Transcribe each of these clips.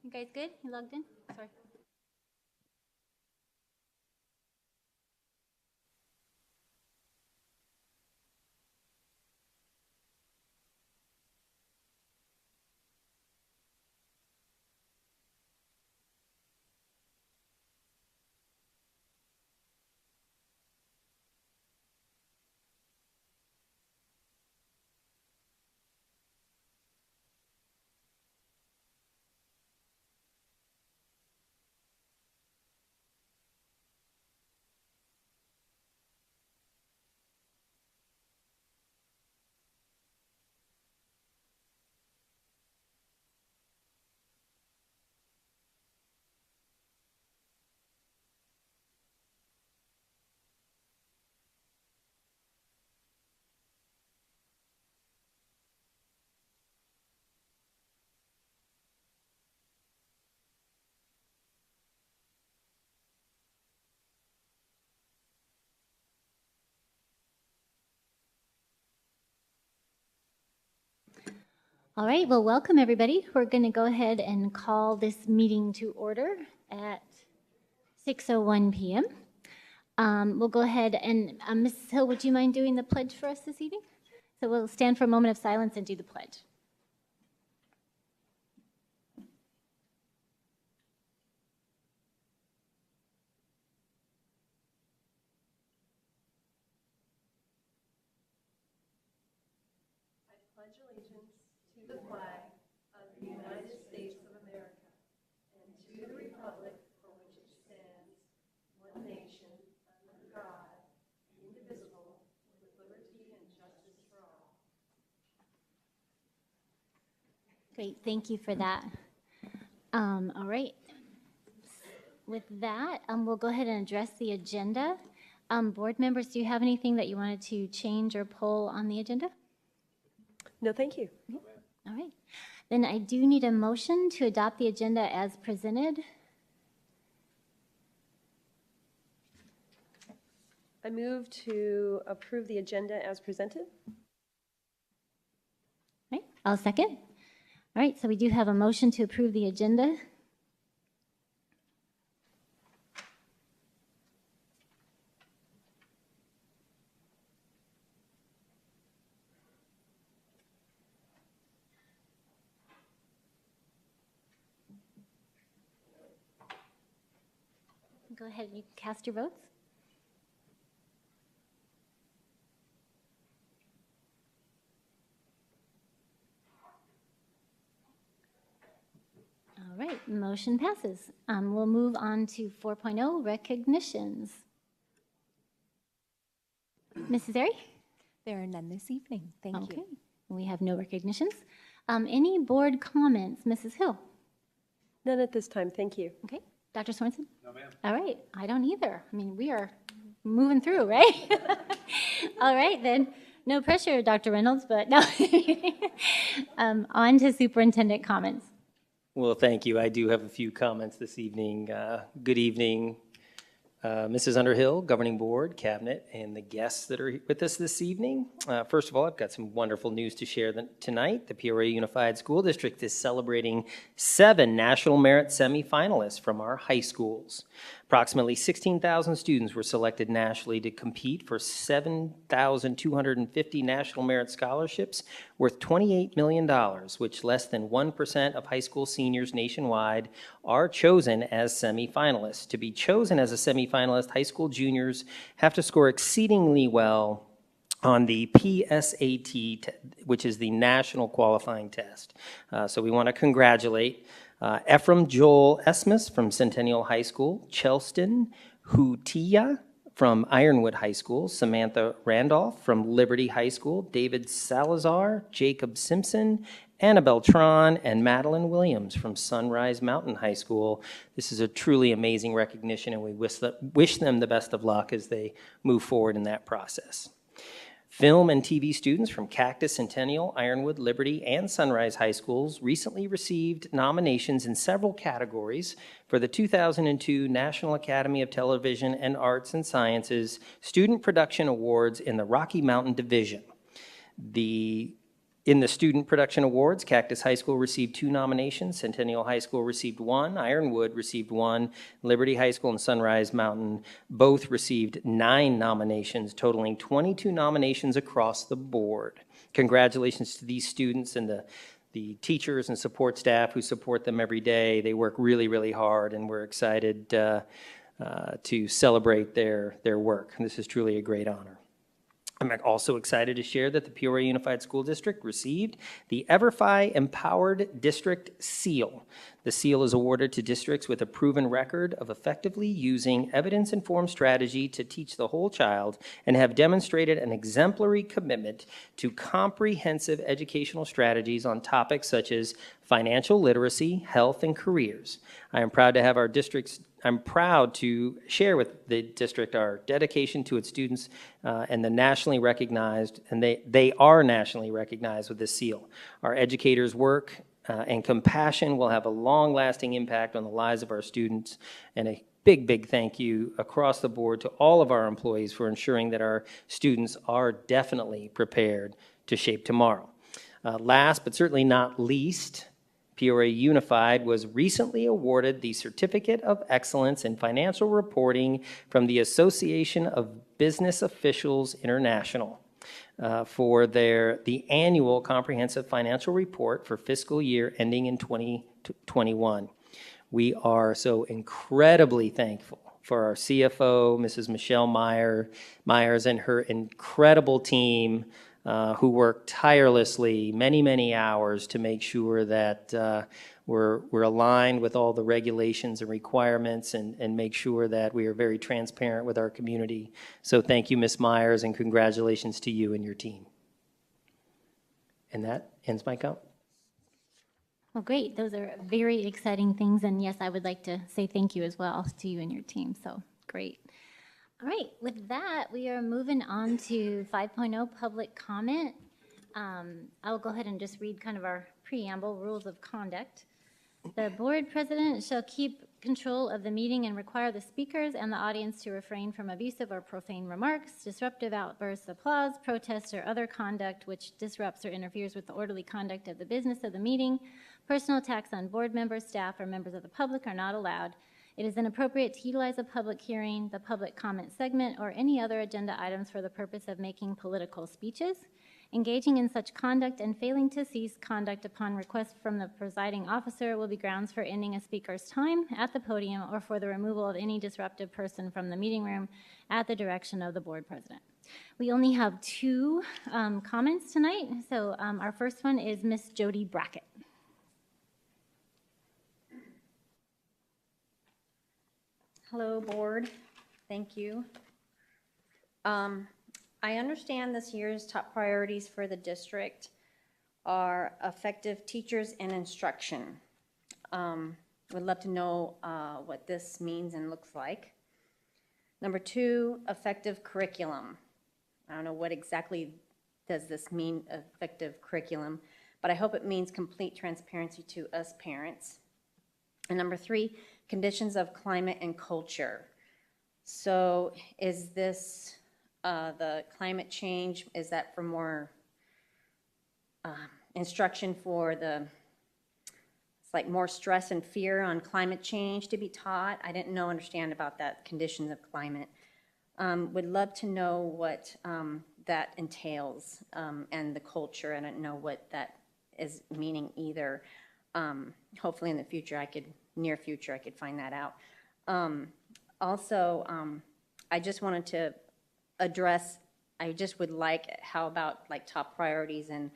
You guys good? You logged in? Sorry. All right, well, welcome everybody. We're going to go ahead and call this meeting to order at 6:01 p.m. We'll go ahead and Mrs. Hill, would you mind doing the pledge for us this evening? So we'll stand for a moment of silence and do the pledge. I pledge allegiance to the flag of the United States of America and to the republic for which it stands, one nation, under God, indivisible, with liberty and justice for all. Great, thank you for that. All right. With that, we'll go ahead and address the agenda. Board members, do you have anything that you wanted to change or pull on the agenda? No, thank you. All right. Then I do need a motion to adopt the agenda as presented. I move to approve the agenda as presented. All right, I'll second. All right, so we do have a motion to approve the agenda. Go ahead and you can cast your votes. All right, motion passes. We'll move on to 4.0, recognitions. Mrs. Airy? There are none this evening. Thank Okay, you. we have no recognitions. Any board comments, Mrs. Hill? None at this time, thank you. Okay, Dr. Sorensen? No, ma'am. All right, I don't either. I mean, we are moving through, right? All right, then. No pressure, Dr. Reynolds, but no. On to superintendent comments. Well, thank you. I do have a few comments this evening. Good evening, Mrs. Underhill, Governing Board, Cabinet, and the guests that are with us this evening. First of all, I've got some wonderful news to share tonight. The Peoria Unified School District is celebrating 7 National Merit semifinalists from our high schools. Approximately 16,000 students were selected nationally to compete for 7,250 National Merit Scholarships worth $28 million, which less than 1% of high school seniors nationwide are chosen as semifinalists. To be chosen as a semifinalist, high school juniors have to score exceedingly well on the PSAT, which is the National Qualifying Test. So we want to congratulate Ephraim Joel Esmus from Centennial High School, Chelston Hutia from Ironwood High School, Samantha Randolph from Liberty High School, David Salazar, Jacob Simpson, Annabelle Tron, and Madeline Williams from Sunrise Mountain High School. This is a truly amazing recognition, and we wish them the best of luck as they move forward in that process. Film and TV students from Cactus, Centennial, Ironwood, Liberty, and Sunrise High Schools recently received nominations in several categories for the 2002 National Academy of Television and Arts and Sciences Student Production Awards in the Rocky Mountain Division. The In the Student Production Awards, Cactus High School received 2 nominations, Centennial High School received 1, Ironwood received 1, Liberty High School and Sunrise Mountain both received 9 nominations, totaling 22 nominations across the board. Congratulations to these students and the teachers and support staff who support them every day. They work really, really hard, and we're excited to celebrate their work. This is truly a great honor. I'm also excited to share that the Peoria Unified School District received the EverFi Empowered District Seal. The seal is awarded to districts with a proven record of effectively using evidence-informed strategy to teach the whole child and have demonstrated an exemplary commitment to comprehensive educational strategies on topics such as financial literacy, health, and careers. I'm proud to share with the district our dedication to its students and they are nationally recognized with this seal. Our educators' work and compassion will have a long-lasting impact on the lives of our students, and a big thank you across the board to all of our employees for ensuring that our students are definitely prepared to shape tomorrow. Last but certainly not least, Peoria Unified was recently awarded the Certificate of Excellence in Financial Reporting from the Association of Business Officials International for the annual comprehensive financial report for fiscal year ending in 2021. We are so incredibly thankful for our CFO, Mrs. Michelle Myers, and her incredible team who worked tirelessly many hours to make sure that we're aligned with all the regulations and requirements and make sure that we are very transparent with our community. So thank you, Ms. Myers, and congratulations to you and your team. And that ends my count. Well, great. Those are very exciting things. And yes, I would like to say thank you as well to you and your team. So great. All right. With that, we are moving on to 5.0 public comment. I'll go ahead and just read kind of our preamble, rules of conduct. The board president shall keep control of the meeting and require the speakers and the audience to refrain from abusive or profane remarks, disruptive outbursts, applause, protests, or other conduct which disrupts or interferes with the orderly conduct of the business of the meeting. Personal attacks on board members, staff, or members of the public are not allowed. It is inappropriate to utilize a public hearing, the public comment segment, or any other agenda items for the purpose of making political speeches. Engaging in such conduct and failing to cease conduct upon request from the presiding officer will be grounds for ending a speaker's time at the podium or for the removal of any disruptive person from the meeting room at the direction of the board president. We only have 2 comments tonight. So our first one is Miss Jody Brackett. Hello, board. Thank you. I understand this year's top priorities for the district are effective teachers and instruction. Would love to know what this means and looks like. Number 2, effective curriculum. I don't know what exactly does this mean, effective curriculum, but I hope it means complete transparency to us parents. And number 3, conditions of climate and culture. So is this the climate change, is that for more instruction for it's like more stress and fear on climate change to be taught? I didn't understand about that, conditions of climate. Would love to know what that entails and the culture. I don't know what that is meaning either. Hopefully in the future near future I could find that out. Also, I just wanted to address, I just would like, how about like top priorities and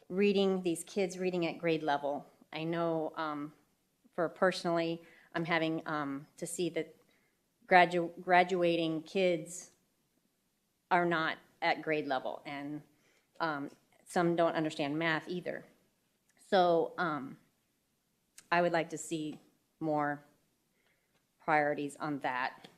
reading, these kids reading at grade level. I know for personally, I'm having to see that graduating kids are not at grade level, and some don't understand math either. So I would like to see more priorities on that.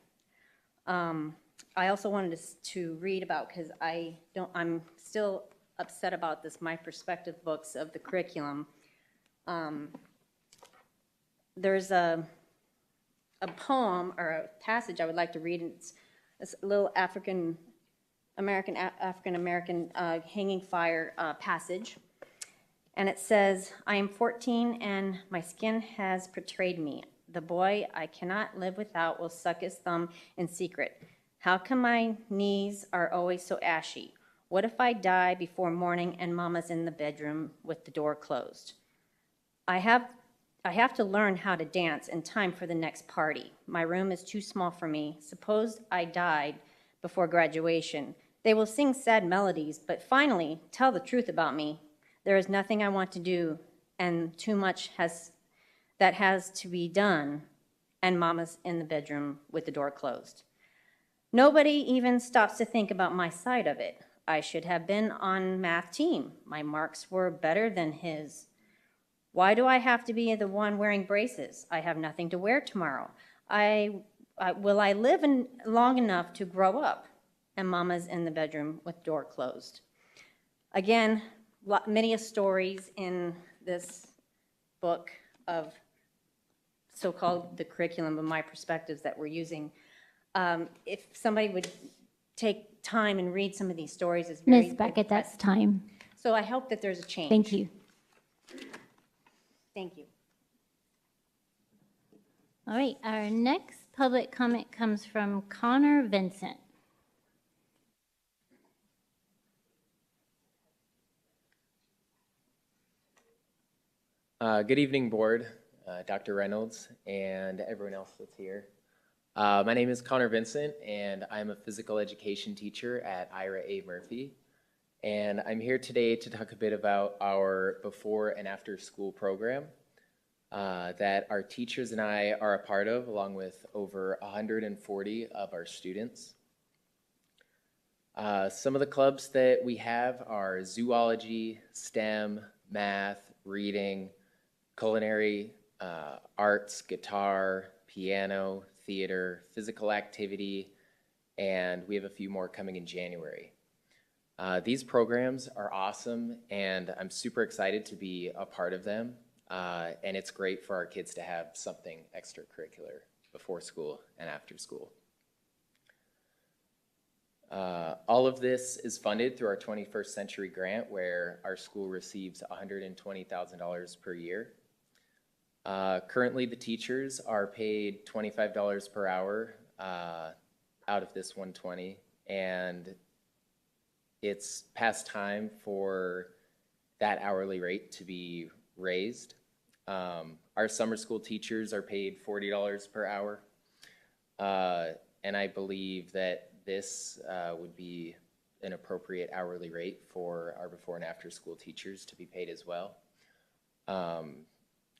I also wanted to read about, because I'm still upset about this My Perspective books of the curriculum. There's a poem or a passage I would like to read. It's a little African American hanging fire passage. And it says, I am 14 and my skin has betrayed me. The boy I cannot live without will suck his thumb in secret. How come my knees are always so ashy? What if I die before morning and mama's in the bedroom with the door closed? I have to learn how to dance in time for the next party. My room is too small for me. Suppose I died before graduation. They will sing sad melodies, but finally tell the truth about me. There is nothing I want to do, and too much has to be done, and mama's in the bedroom with the door closed. Nobody even stops to think about my side of it. I should have been on math team. My marks were better than his. Why do I have to be the one wearing braces? I have nothing to wear tomorrow. Will I live long enough to grow up? And mama's in the bedroom with door closed. Again, many stories in this book of so-called the curriculum of my perspectives that we're using. If somebody would take time and read some of these stories, it's very Ms. Beckett, that's time. So I hope that there's a change. Thank you. Thank you. All right, our next public comment comes from Connor Vincent. Good evening, board, Dr. Reynolds, and everyone else that's here. My name is Connor Vincent, and I'm a physical education teacher at Ira A. Murphy. And I'm here today to talk a bit about our before and after school program that our teachers and I are a part of, along with over 140 of our students. Some of the clubs that we have are zoology, STEM, math, reading, culinary, arts, guitar, piano, theater, physical activity, and we have a few more coming in January. These programs are awesome, and I'm super excited to be a part of them, and it's great for our kids to have something extracurricular before school and after school. All of this is funded through our 21st Century Grant, where our school receives $120,000 per year. Currently, the teachers are paid $25 per hour out of this 120, and it's past time for that hourly rate to be raised. Our summer school teachers are paid $40 per hour, and I believe that this would be an appropriate hourly rate for our before and after school teachers to be paid as well.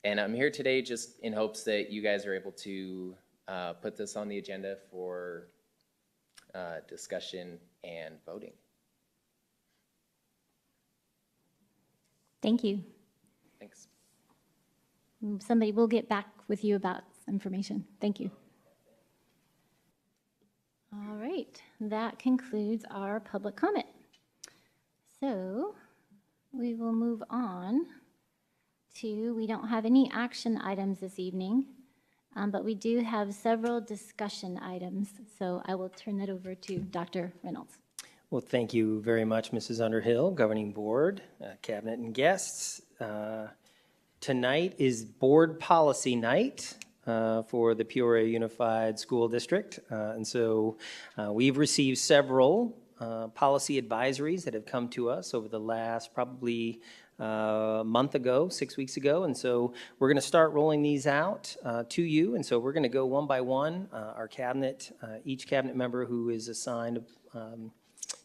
And I'm here today just in hopes that you guys are able to put this on the agenda for discussion and voting. Thank you. Thanks. Somebody will get back with you about information. Thank you. All right, that concludes our public comment. So we will move on to, we don't have any action items this evening, but we do have several discussion items. So I will turn that over to Dr. Reynolds. Well, thank you very much, Mrs. Underhill, Governing Board, Cabinet, and guests. Tonight is Board Policy Night for the Peoria Unified School District. And so we've received several policy advisories that have come to us over the last probably month ago, 6 weeks ago. And so we're going to start rolling these out to you. And so we're going to go one by one. Our cabinet, each cabinet member who is assigned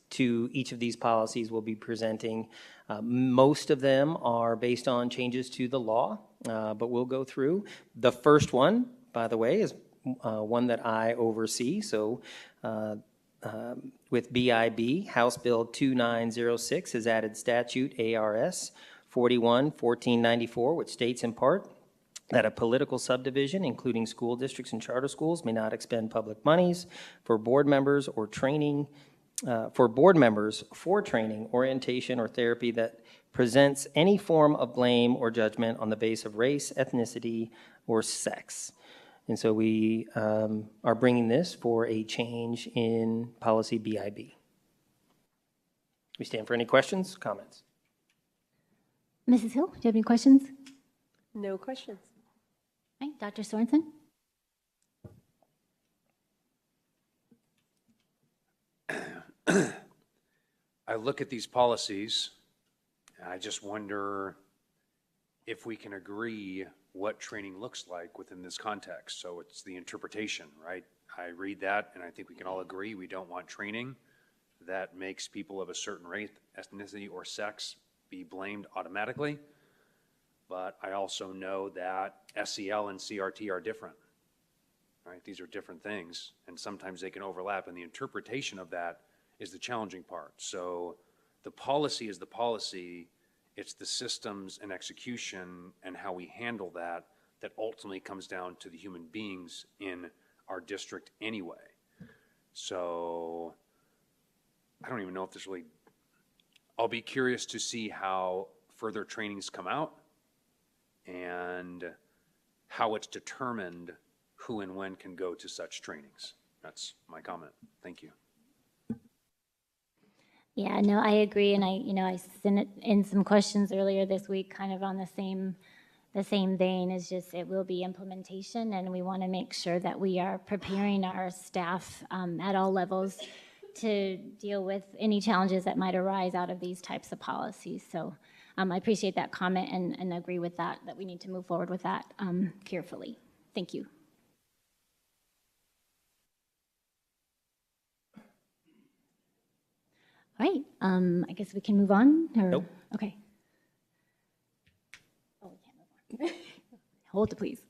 to each of these policies will be presenting. Most of them are based on changes to the law, but we'll go through. The first one, by the way, is one that I oversee. So with BIB, House Bill 2906 has added statute ARS 41-1494, which states in part that a political subdivision, including school districts and charter schools, may not expend public monies for board members or training for training, orientation, or therapy that presents any form of blame or judgment on the basis of race, ethnicity, or sex. And so we are bringing this for a change in policy BIB. We stand for any questions, comments? Mrs. Hill, do you have any questions? No questions. All right, Dr. Sorensen? I look at these policies, and I just wonder if we can agree what training looks like within this context. So it's the interpretation, right? I read that, and I think we can all agree we don't want training that makes people of a certain race, ethnicity, or sex be blamed automatically. But I also know that SEL and CRT are different, right? These are different things, and sometimes they can overlap, and the interpretation of that is the challenging part. So the policy is the policy. It's the systems and execution and how we handle that that ultimately comes down to the human beings in our district anyway. So I don't even know if there's really, I'll be curious to see how further trainings come out and how it's determined who and when can go to such trainings. That's my comment. Thank you. Yeah, no, I agree, and I sent in some questions earlier this week, kind of on the same vein. Is just it will be implementation, and we want to make sure that we are preparing our staff at all levels to deal with any challenges that might arise out of these types of policies. So I appreciate that comment and agree with that we need to move forward with that carefully. Thank you. All right, I guess we can move on, or? Nope. Okay. Oh, we can't move on. Hold it, please.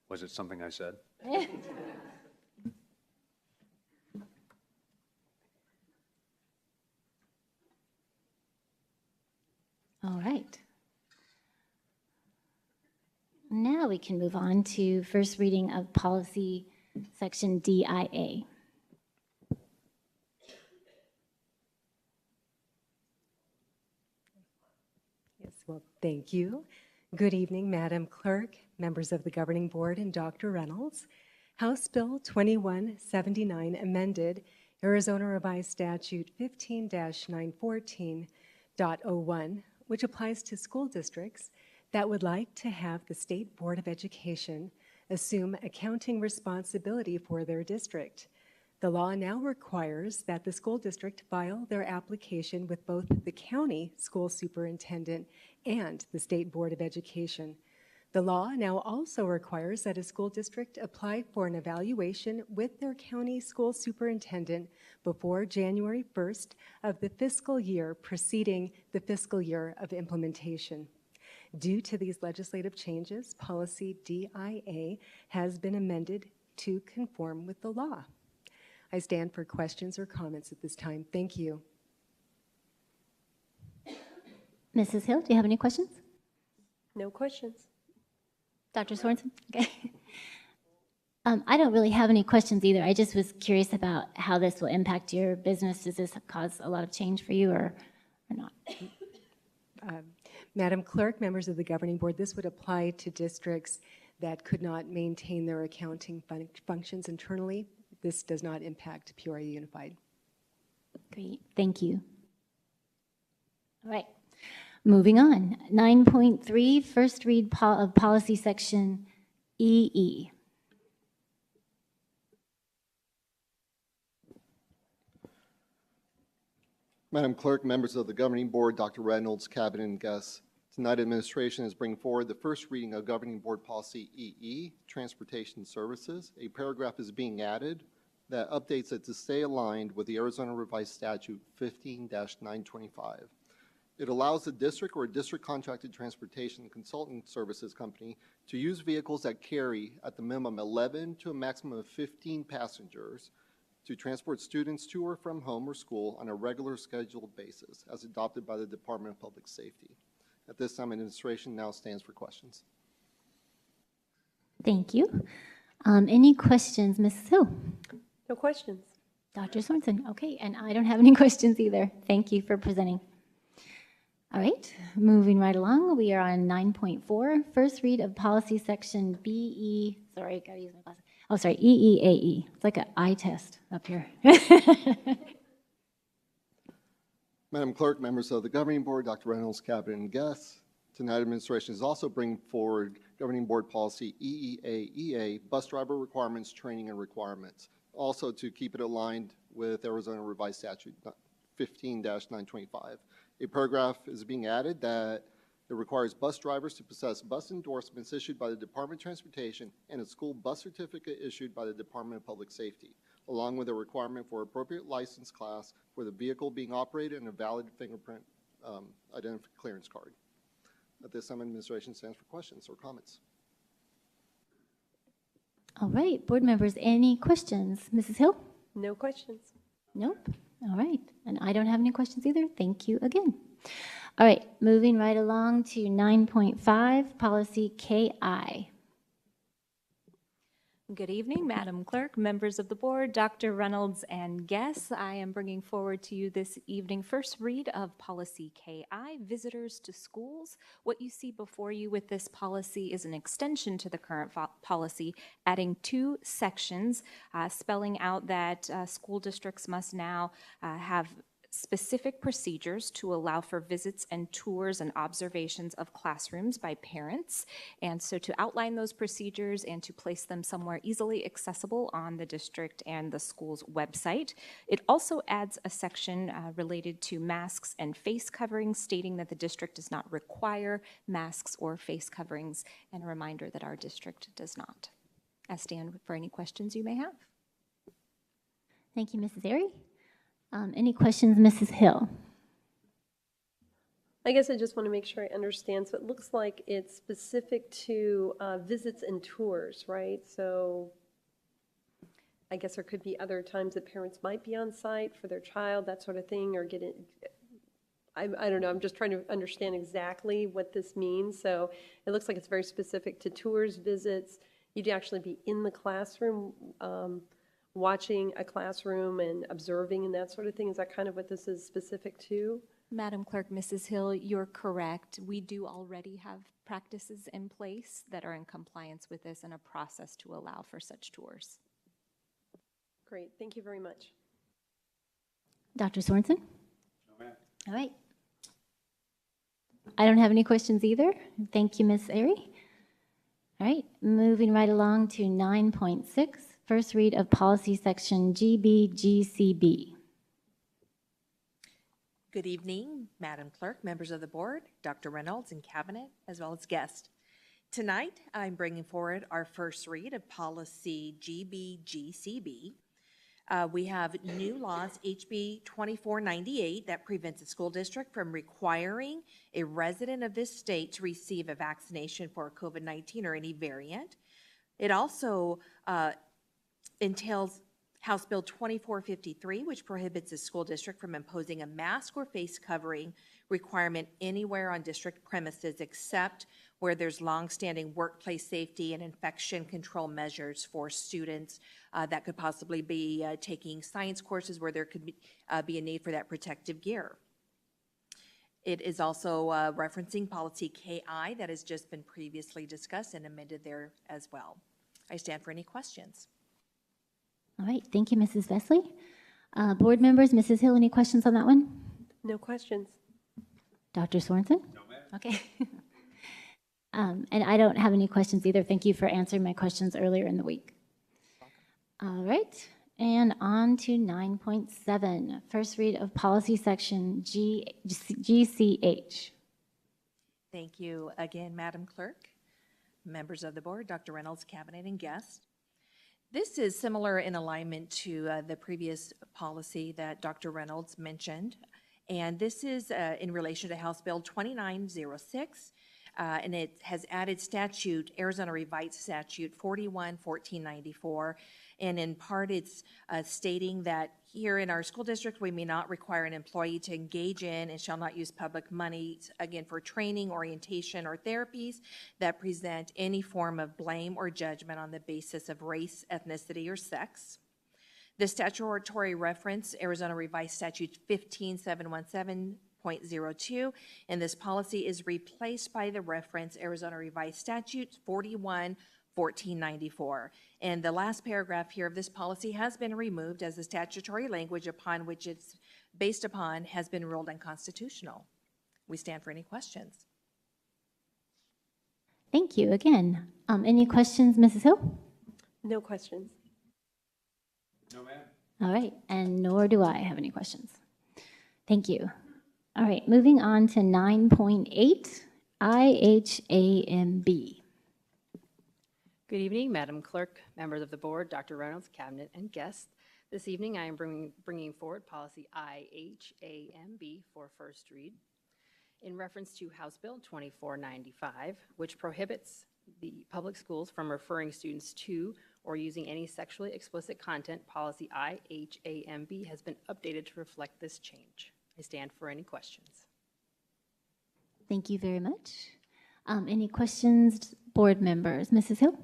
Was it something I said? All right. Now we can move on to first reading of policy section DIA. Yes, well, thank you. Good evening, Madam Clerk, members of the Governing Board, and Dr. Reynolds. House Bill 2179 amended Arizona Revised Statute 15-914.01, which applies to school districts that would like to have the State Board of Education assume accounting responsibility for their district. The law now requires that the school district file their application with both the county school superintendent and the State Board of Education. The law now also requires that a school district apply for an evaluation with their county school superintendent before January 1st of the fiscal year preceding the fiscal year of implementation. Due to these legislative changes, policy DIA has been amended to conform with the law. I stand for questions or comments at this time. Thank you. Mrs. Hill, do you have any questions? No questions. Dr. Sorensen? Okay. I don't really have any questions either. I just was curious about how this will impact your business. Does this cause a lot of change for you or not? Madam Clerk, members of the Governing Board, this would apply to districts that could not maintain their accounting functions internally. This does not impact Peoria Unified. Great, thank you. All right, moving on. 9.3, first read of policy section EE. Madam Clerk, members of the Governing Board, Dr. Reynolds, Cabinet, and guests, tonight administration is bringing forward the first reading of Governing Board Policy EE, Transportation Services. A paragraph is being added that updates it to stay aligned with the Arizona Revised Statute 15-925. It allows the district or a district contracted transportation consultant services company to use vehicles that carry at the minimum 11 to a maximum of 15 passengers to transport students to or from home or school on a regular scheduled basis as adopted by the Department of Public Safety. At this time, administration now stands for questions. Thank you. Any questions, Mrs. Hill? No questions. Dr. Sorensen, okay, and I don't have any questions either. Thank you for presenting. All right, moving right along, we are on 9.4, first read of policy section BE, sorry, gotta use my glasses. Oh, sorry, EEAE. It's like an eye test up here. Madam Clerk, members of the Governing Board, Dr. Reynolds, Cabinet, and guests, tonight administration is also bringing forward Governing Board Policy EEAEA, Bus Driver Requirements, Training and Requirements. Also to keep it aligned with Arizona Revised Statute 15-925. A paragraph is being added that it requires bus drivers to possess bus endorsements issued by the Department of Transportation and a school bus certificate issued by the Department of Public Safety, along with a requirement for appropriate license class for the vehicle being operated and a valid fingerprint identification clearance card. At this time, administration stands for questions or comments. All right, board members, any questions? Mrs. Hill? No questions. Nope. All right, and I don't have any questions either. Thank you again. All right, moving right along to 9.5, policy KI. Good evening, Madam Clerk, members of the board, Dr. Reynolds, and guests. I am bringing forward to you this evening first read of policy KI, visitors to schools. What you see before you with this policy is an extension to the current policy, adding 2 sections, spelling out that school districts must now have specific procedures to allow for visits and tours and observations of classrooms by parents. And so to outline those procedures and to place them somewhere easily accessible on the district and the school's website. It also adds a section related to masks and face coverings, stating that the district does not require masks or face coverings, and a reminder that our district does not. I stand for any questions you may have. Thank you, Mrs. Airy. Any questions, Mrs. Hill? I guess I just want to make sure I understand. So it looks like it's specific to visits and tours, right? So I guess there could be other times that parents might be on site for their child, that sort of thing, or get it. I don't know. I'm just trying to understand exactly what this means. So it looks like it's very specific to tours, visits. You'd actually be in the classroom, watching a classroom and observing and that sort of thing. Is that kind of what this is specific to? Madam Clerk, Mrs. Hill, you're correct. We do already have practices in place that are in compliance with this and a process to allow for such tours. Great. Thank you very much. Dr. Sorensen? No, ma'am. All right. I don't have any questions either. Thank you, Ms. Airy. All right, moving right along to 9.6, first read of policy section GBGCB. Good evening, Madam Clerk, members of the board, Dr. Reynolds and Cabinet, as well as guests. Tonight, I'm bringing forward our first read of policy GBGCB. We have new laws, HB 2498, that prevents a school district from requiring a resident of this state to receive a vaccination for COVID-19 or any variant. It also entails House Bill 2453, which prohibits a school district from imposing a mask or face covering requirement anywhere on district premises except where there's longstanding workplace safety and infection control measures for students that could possibly be taking science courses where there could be a need for that protective gear. It is also referencing policy KI that has just been previously discussed and amended there as well. I stand for any questions. All right, thank you, Mrs. Vesley. Board members, Mrs. Hill, any questions on that one? No questions. Dr. Sorensen? No, ma'am. Okay. And I don't have any questions either. Thank you for answering my questions earlier in the week. All right, and on to 9.7, first read of policy section GCH. Thank you again, Madam Clerk, members of the board, Dr. Reynolds, Cabinet, and guests. This is similar in alignment to the previous policy that Dr. Reynolds mentioned, and this is in relation to House Bill 2906, and it has added statute, Arizona Revised Statute 41-1494, and in part it's stating that here in our school district we may not require an employee to engage in and shall not use public money, again, for training, orientation, or therapies that present any form of blame or judgment on the basis of race, ethnicity, or sex. The statutory reference, Arizona Revised Statute 15717, 5.02, and this policy is replaced by the reference Arizona Revised Statutes 41-1494. And the last paragraph here of this policy has been removed as the statutory language upon which it's based upon has been ruled unconstitutional. We stand for any questions. Thank you again. Any questions, Mrs. Hill? No questions. No, ma'am. All right, and nor do I have any questions. Thank you. All right, moving on to 9.8, IHAMB. Good evening, Madam Clerk, members of the board, Dr. Reynolds, cabinet, and guests. This evening, I am bringing forward policy IHAMB for first read in reference to House Bill 2495, which prohibits the public schools from referring students to or using any sexually explicit content. Policy IHAMB has been updated to reflect this change. I stand for any questions. Thank you very much. Any questions, board members? Mrs. Hill?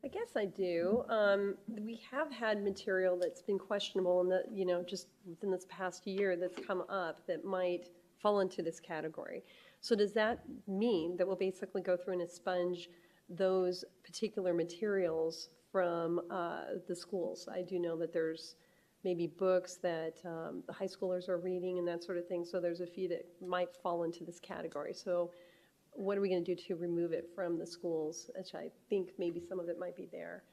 I guess I do. We have had material that's been questionable and that, just within this past year that's come up that might fall into this category. So does that mean that we'll basically go through and expunge those particular materials from the schools? I do know that there's maybe books that the high schoolers are reading and that sort of thing. So there's a few that might fall into this category. So what are we going to do to remove it from the schools, which I think maybe some of it might be there?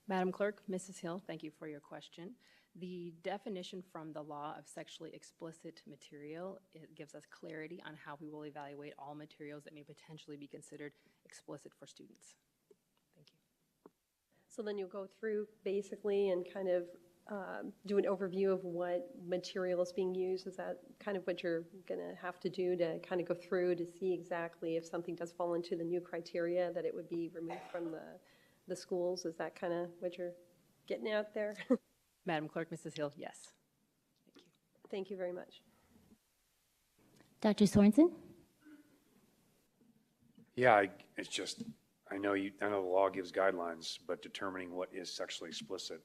Madam Clerk, Mrs. Hill, thank you for your question. The definition from the law of sexually explicit material, it gives us clarity on how we will evaluate all materials that may potentially be considered explicit for students. Thank you. So then you'll go through basically and kind of do an overview of what material is being used. Is that kind of what you're going to have to do to kind of go through to see exactly if something does fall into the new criteria that it would be removed from the schools? Is that kind of what you're getting out there? Madam Clerk, Mrs. Hill, yes. Thank you. Thank you very much. Dr. Sorensen? Yeah, it's just, I know the law gives guidelines, but determining what is sexually explicit,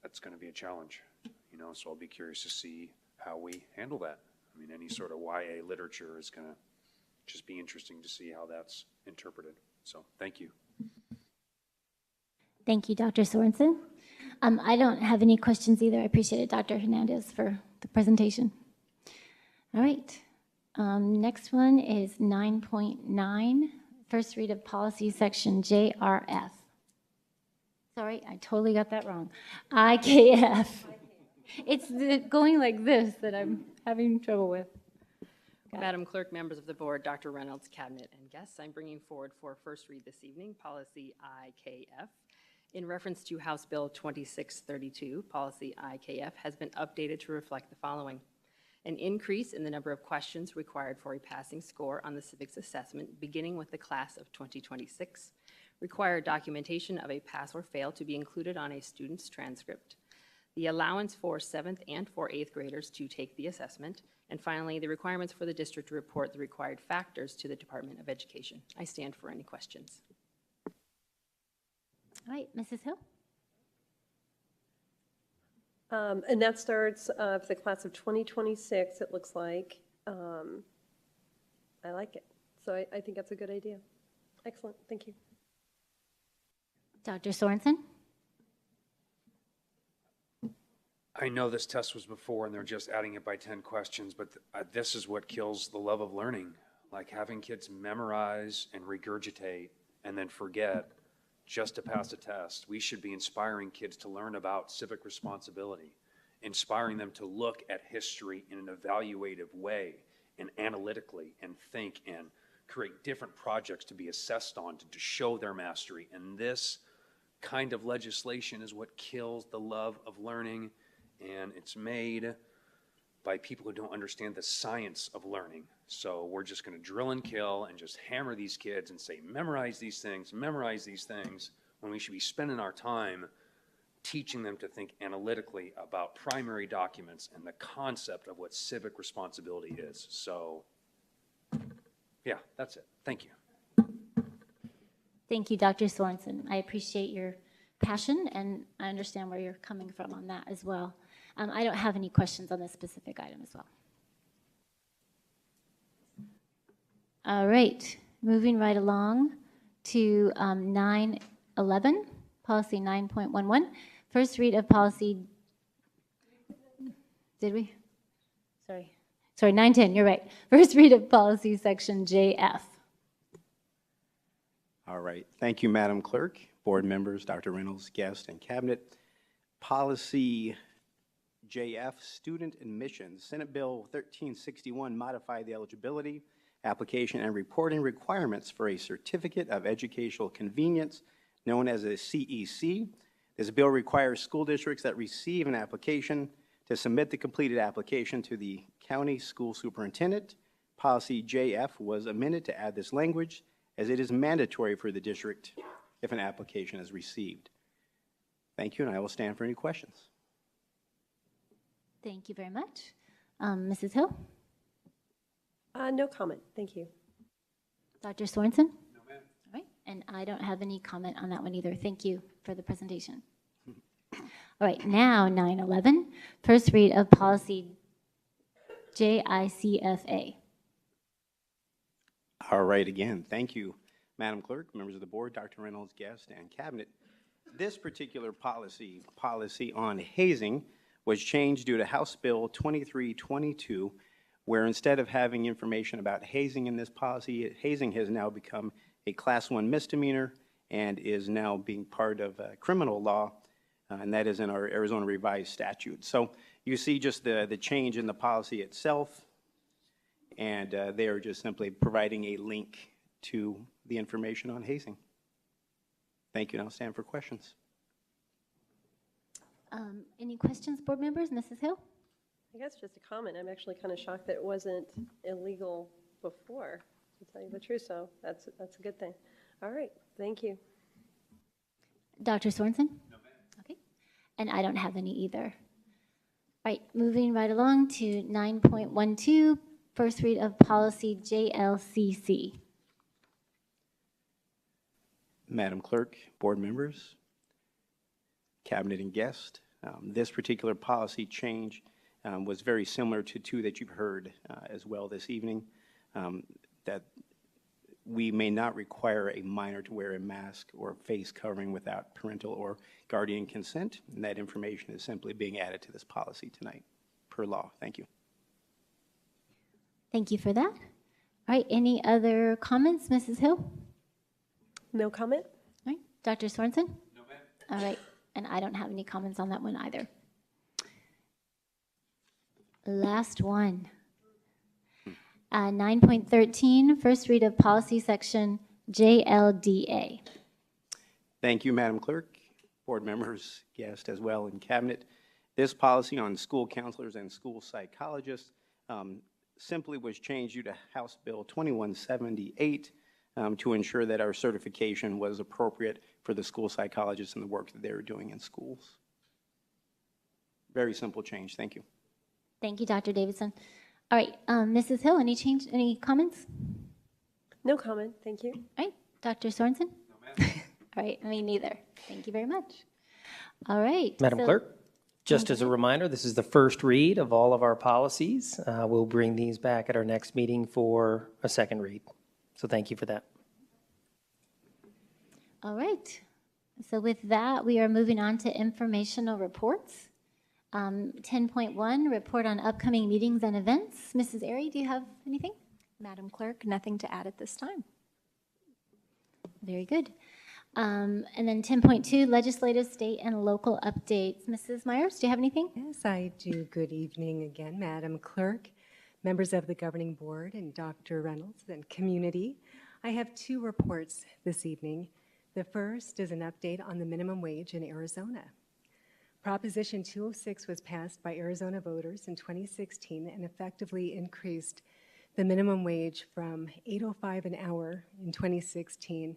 that's going to be a challenge, so I'll be curious to see how we handle that. I mean, any sort of YA literature is going to just be interesting to see how that's interpreted. So, thank you. Thank you, Dr. Sorensen. I don't have any questions either. I appreciate it, Dr. Hernandez, for the presentation. All right. Next one is 9.9, first read of policy section JRF. Sorry, I totally got that wrong. IKF. It's going like this that I'm having trouble with. Madam Clerk, members of the board, Dr. Reynolds, cabinet, and guests, I'm bringing forward for first read this evening policy IKF. In reference to House Bill 2632, policy IKF has been updated to reflect the following: an increase in the number of questions required for a passing score on the civics assessment beginning with the class of 2026, required documentation of a pass or fail to be included on a student's transcript, the allowance for 7th and for 8th graders to take the assessment, and finally, the requirements for the district to report the required factors to the Department of Education. I stand for any questions. All right, Mrs. Hill? And that starts for the class of 2026, it looks like. I like it. So I think that's a good idea. Excellent. Thank you. Dr. Sorensen? I know this test was before and they're just adding it by 10 questions, but this is what kills the love of learning. Like having kids memorize and regurgitate and then forget just to pass a test. We should be inspiring kids to learn about civic responsibility, inspiring them to look at history in an evaluative way and analytically and think and create different projects to be assessed on to show their mastery. And this kind of legislation is what kills the love of learning, and it's made by people who don't understand the science of learning. So we're just going to drill and kill and just hammer these kids and say, memorize these things, when we should be spending our time teaching them to think analytically about primary documents and the concept of what civic responsibility is. So, yeah, that's it. Thank you. Thank you, Dr. Sorensen. I appreciate your passion, and I understand where you're coming from on that as well. I don't have any questions on this specific item as well. All right, moving right along to 911, policy 9.11, first read of policy. Did we? Sorry, 910, you're right. First read of policy section JF. All right. Thank you, Madam Clerk, board members, Dr. Reynolds, guest, and cabinet. Policy JF, student admissions. Senate Bill 1361 modified the eligibility, application, and reporting requirements for a certificate of educational convenience known as a CEC. This bill requires school districts that receive an application to submit the completed application to the county school superintendent. Policy JF was amended to add this language, as it is mandatory for the district if an application is received. Thank you, and I will stand for any questions. Thank you very much. Mrs. Hill? No comment, thank you. Dr. Sorensen? No, ma'am. All right, and I don't have any comment on that one either. Thank you for the presentation. All right, now 911, first read of policy JICFA. All right, again, thank you, Madam Clerk, members of the board, Dr. Reynolds, guest, and cabinet. This particular policy on hazing, was changed due to House Bill 2322, where instead of having information about hazing in this policy, hazing has now become a Class 1 misdemeanor and is now being part of criminal law, and that is in our Arizona revised statute. So you see just the change in the policy itself, and they are just simply providing a link to the information on hazing. Thank you, and I'll stand for questions. Any questions, board members? Mrs. Hill? I guess just a comment. I'm actually kind of shocked that it wasn't illegal before, to tell you the truth, so that's a good thing. All right, thank you. Dr. Sorensen? No, ma'am. Okay, and I don't have any either. All right, moving right along to 9.12, first read of policy JLCC. Madam Clerk, board members, cabinet and guest, this particular policy change was very similar to two that you've heard as well this evening, that we may not require a minor to wear a mask or face covering without parental or guardian consent, and that information is simply being added to this policy tonight per law. Thank you. Thank you for that. All right, any other comments, Mrs. Hill? No comment? All right, Dr. Sorensen? No, ma'am. All right, and I don't have any comments on that one either. Last one. 9.13, first read of policy section JLDA. Thank you, Madam Clerk, board members, guests as well, and cabinet. This policy on school counselors and school psychologists simply was changed due to House Bill 2178 to ensure that our certification was appropriate for the school psychologists and the work that they were doing in schools. Very simple change. Thank you. Thank you, Dr. Davidson. All right, Mrs. Hill, any comments? No comment, thank you. All right, Dr. Sorensen? No, ma'am. All right, me neither. Thank you very much. All right. Madam Clerk, just as a reminder, this is the first read of all of our policies. We'll bring these back at our next meeting for a second read. So thank you for that. All right. So with that, we are moving on to informational reports. 10.1, report on upcoming meetings and events. Mrs. Airy, do you have anything? Madam Clerk, nothing to add at this time. Very good. And then 10.2, legislative, state, and local updates. Mrs. Myers, do you have anything? Yes, I do. Good evening again, Madam Clerk, members of the Governing Board, and Dr. Reynolds and community. I have two reports this evening. The first is an update on the minimum wage in Arizona. Proposition 206 was passed by Arizona voters in 2016 and effectively increased the minimum wage from $8.05 an hour in 2016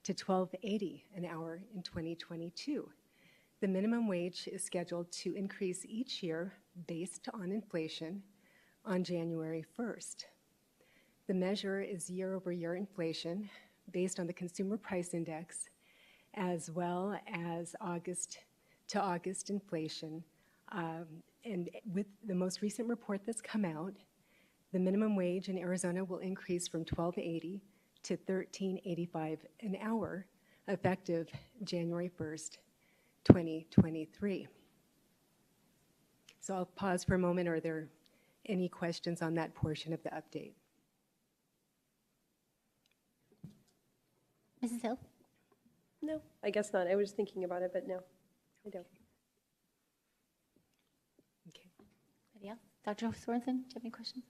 to $12.80 an hour in 2022. The minimum wage is scheduled to increase each year based on inflation on January 1st. The measure is year-over-year inflation based on the Consumer Price Index as well as August to August inflation. And with the most recent report that's come out, the minimum wage in Arizona will increase from $12.80 to $13.85 an hour, effective January 1st, 2023. So I'll pause for a moment. Are there any questions on that portion of the update? Mrs. Hill? No, I guess not. I was thinking about it, but no, I don't. Okay. Anybody else? Dr. Sorensen, do you have any questions?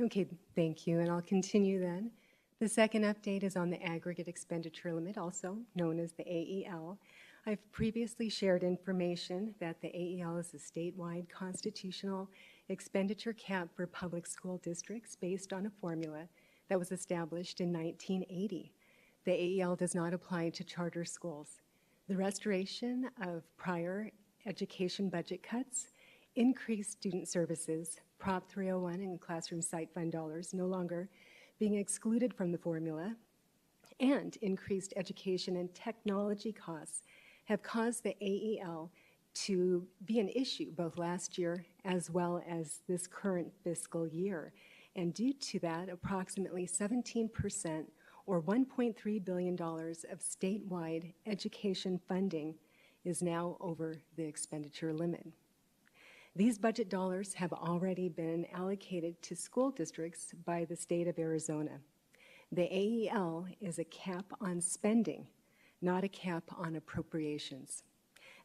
Okay, thank you, and I'll continue then. The second update is on the aggregate expenditure limit, also known as the AEL. I've previously shared information that the AEL is a statewide constitutional expenditure cap for public school districts based on a formula that was established in 1980. The AEL does not apply to charter schools. The restoration of prior education budget cuts, increased student services, Prop 301 and classroom site fund dollars no longer being excluded from the formula, and increased education and technology costs have caused the AEL to be an issue both last year as well as this current fiscal year. And due to that, approximately 17% or $1.3 billion of statewide education funding is now over the expenditure limit. These budget dollars have already been allocated to school districts by the state of Arizona. The AEL is a cap on spending, not a cap on appropriations.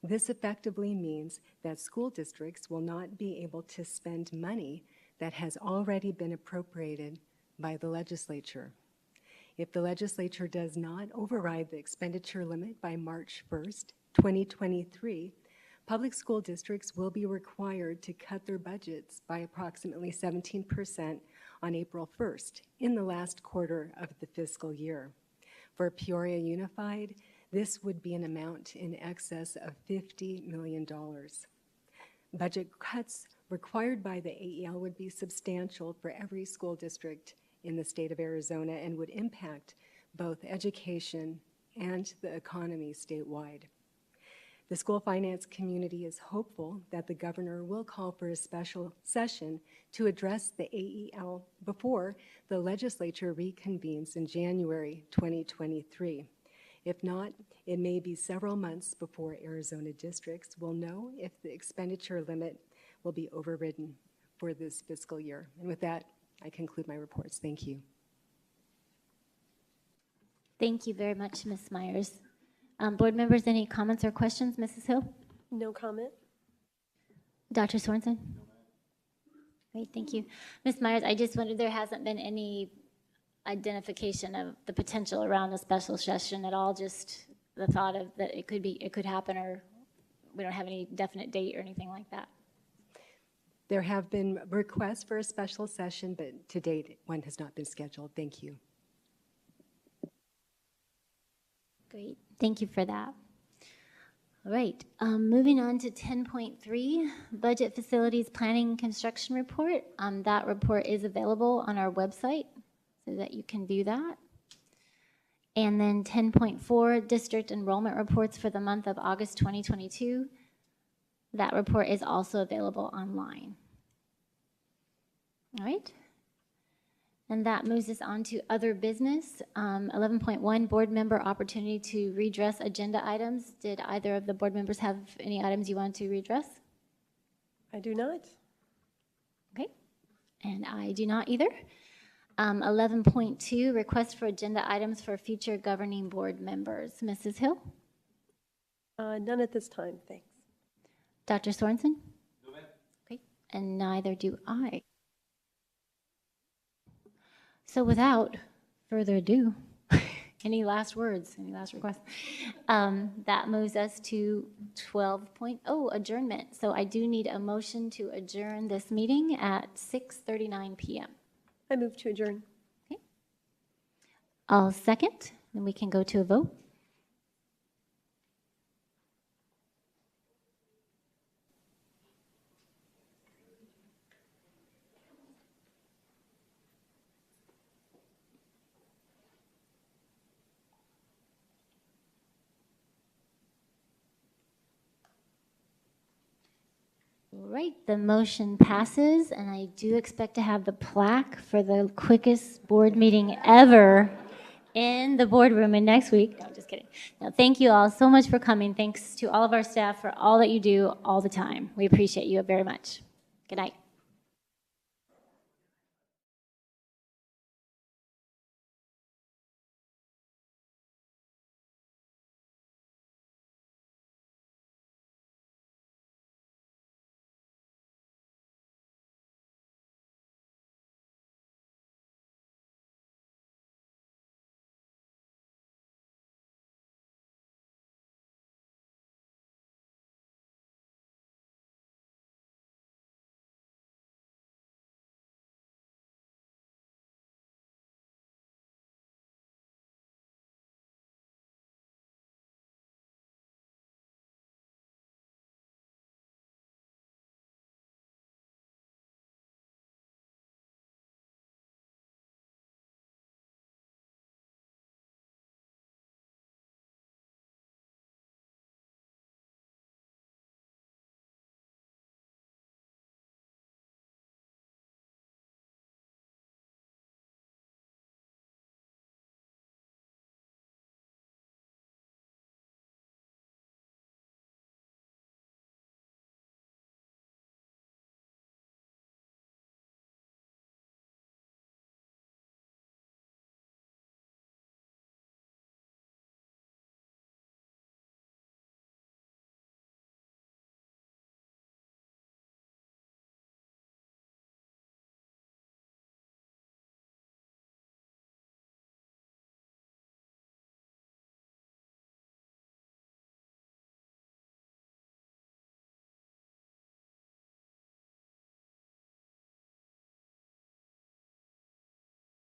This effectively means that school districts will not be able to spend money that has already been appropriated by the legislature. If the legislature does not override the expenditure limit by March 1st, 2023, public school districts will be required to cut their budgets by approximately 17% on April 1st in the last quarter of the fiscal year. For Peoria Unified, this would be an amount in excess of $50 million. Budget cuts required by the AEL would be substantial for every school district in the state of Arizona and would impact both education and the economy statewide. The school finance community is hopeful that the governor will call for a special session to address the AEL before the legislature reconvenes in January 2023. If not, it may be several months before Arizona districts will know if the expenditure limit will be overridden for this fiscal year. And with that, I conclude my reports. Thank you. Thank you very much, Ms. Myers. Board members, any comments or questions? Mrs. Hill? No comment? Dr. Sorensen? Great, thank you. Ms. Myers, I just wondered, there hasn't been any identification of the potential around a special session at all, just the thought of that it could happen, or we don't have any definite date or anything like that? There have been requests for a special session, but to date, one has not been scheduled. Thank you. Great, thank you for that. All right, moving on to 10.3, Budget Facilities Planning and Construction Report. That report is available on our website so that you can view that. And then 10.4, District Enrollment Reports for the month of August 2022. That report is also available online. All right. And that moves us on to other business. 11.1, board member opportunity to redress agenda items. Did either of the board members have any items you want to redress? I do not. Okay, and I do not either. 11.2, request for agenda items for future governing board members. Mrs. Hill? None at this time, thanks. Dr. Sorensen? No, ma'am. Okay, and neither do I. So without further ado, any last words, any last requests? That moves us to 12.0, adjournment. So I do need a motion to adjourn this meeting at 6:39 p.m. I move to adjourn. Okay. I'll second, then we can go to a vote. right, the motion passes, and I do expect to have the plaque for the quickest board meeting ever in the boardroom in next week. No, just kidding. No, thank you all so much for coming. Thanks to all of our staff for all that you do all the time. We appreciate you very much. Good night.